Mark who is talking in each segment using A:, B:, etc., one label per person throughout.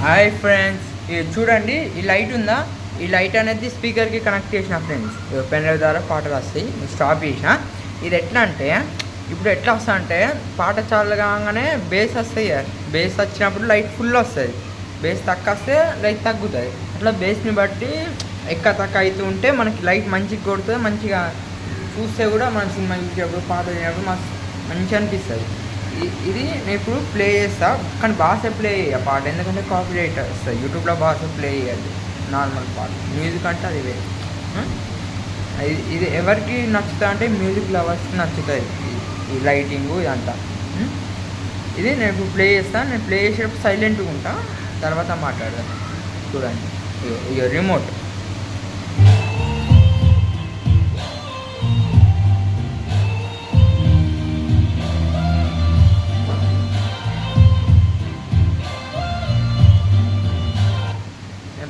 A: Hi friends, ఇది చూడండి. ఈ లైట్ ఉందా? ఈ లైట్ అనేది స్పీకర్కి కనెక్ట్ చేసిన ఫ్రెండ్స్. పెన్ డ్రైవ్ ద్వారా పాటలు వస్తాయి. స్టాప్ చేసిన. ఇది ఎట్లా అంటే, ఇప్పుడు ఎట్లా వస్తా అంటే, పాట చాలు కాగానే బేస్ వస్తాయి. బేస్ వచ్చినప్పుడు లైట్ ఫుల్ వస్తుంది. బేస్ తక్కువ వస్తే లైట్ తగ్గుతుంది. అట్లా బేస్ని బట్టి తక్కువ అవుతూ ఉంటే మనకి లైట్ మంచిగా కొడుతుంది. మంచిగా చూస్తే కూడా మన సినిమా చూసేటప్పుడు పాట వినేటప్పుడు మంచిగా అనిపిస్తుంది. ఇది నేను ఇప్పుడు ప్లే చేస్తా, కానీ బాగా ప్లే చేయ పాట, ఎందుకంటే కాపీరైట్ వస్తుంది. యూట్యూబ్లో బాగా ప్లే చేయాలి నార్మల్ పాట. మ్యూజిక్ అంటే అది వేరే. ఇది ఎవరికి నచ్చుతా అంటే మ్యూజిక్ లవర్స్కి నచ్చుతుంది. ఈ లైటింగు ఇదంతా. ఇది నేను ఇప్పుడు ప్లే చేస్తాను. నేను ప్లే చేసేటప్పుడు సైలెంట్గా ఉంటా, తర్వాత మాట్లాడతాను. చూడండి, ఇక రిమోట్.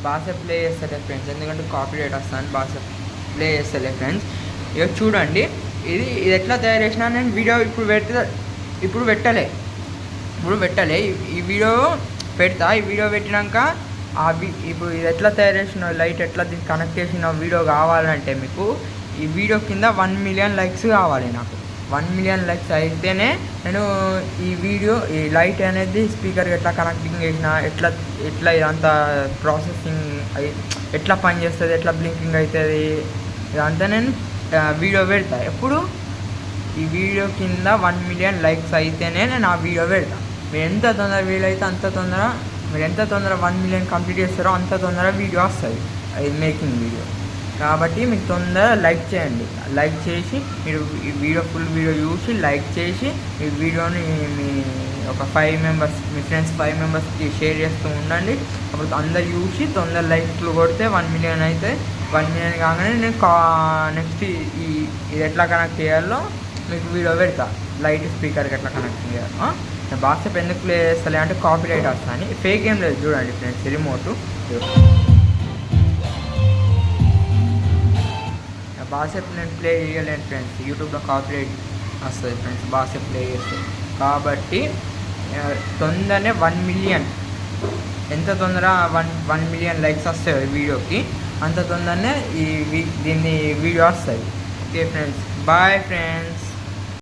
A: బాగా ప్లే చేస్తలే ఫ్రెండ్స్, ఎందుకంటే కాపీరైట్ వస్తాను. బాగా ప్లే చేస్తలే ఫ్రెండ్స్. ఇక చూడండి, ఇది ఎట్లా తయారు చేసినా నేను వీడియో ఇప్పుడు పెట్టలే. ఈ వీడియో పెడతా. ఈ వీడియో పెట్టినాక ఇప్పుడు ఇది ఎట్లా తయారు చేసిన, లైట్ ఎట్లా దీన్ని కనెక్ట్ చేసిన వీడియో కావాలంటే మీకు ఈ వీడియో కింద 1 మిలియన్ లైక్స్ కావాలి. నాకు 1 మిలియన్ లైక్స్ అయితేనే నేను ఈ లైట్ అనేది స్పీకర్కి ఎట్లా కనెక్టింగ్ చేసిన, ఎట్లా ఇదంతా ప్రాసెసింగ్ ఎట్లా పనిచేస్తుంది, ఎట్లా బ్లింకింగ్ అవుతుంది, ఇదంతా నేను వీడియో పెడతా. ఎప్పుడు ఈ వీడియో కింద 1 మిలియన్ లైక్స్ అయితేనే నేను ఆ వీడియో పెడతా. మీరు ఎంత తొందర వీలైతే అంత తొందర, మీరు ఎంత తొందర 1 మిలియన్ కంప్లీట్ చేస్తారో అంత తొందర వీడియో వస్తుంది, ఇది మేకింగ్ వీడియో. కాబట్టి మీకు తొందరగా లైక్ చేయండి. లైక్ చేసి మీరు ఈ ఫుల్ వీడియో చూసి లైక్ చేసి ఈ వీడియోని మీ ఒక 5 మెంబర్స్, మీ ఫ్రెండ్స్ 5 మెంబర్స్కి షేర్ చేస్తూ ఉండండి. అప్పుడు అందరు చూసి తొందర లైక్లు కొడితే 1 మిలియన్ అయితే 1 మిలియన్ కాగానే నేను నెక్స్ట్ ఇది ఎట్లా కనెక్ట్ చేయాలో మీకు వీడియో పెడతా. లైట్ స్పీకర్కి ఎట్లా కనెక్ట్ చేయాలో. బాగా ఎందుకు ప్లే చేస్తలే అంటే కాపీరైట్ వస్తాను. ఫేక్ ఏం లేదు. చూడండి ఫ్రెండ్స్, రిమోట్ బాసేపు నేను ప్లే చేయలేను ఫ్రెండ్స్, యూట్యూబ్లో కాపీరైట్ వస్తుంది ఫ్రెండ్స్ బాసేపు ప్లే చేస్తుంది. కాబట్టి తొందరనే 1 మిలియన్, ఎంత తొందర 1 మిలియన్ లైక్స్ వస్తాయి వీడియోకి, అంత తొందరనే దీన్ని వీడియో వస్తుంది. Okay friends, bye friends.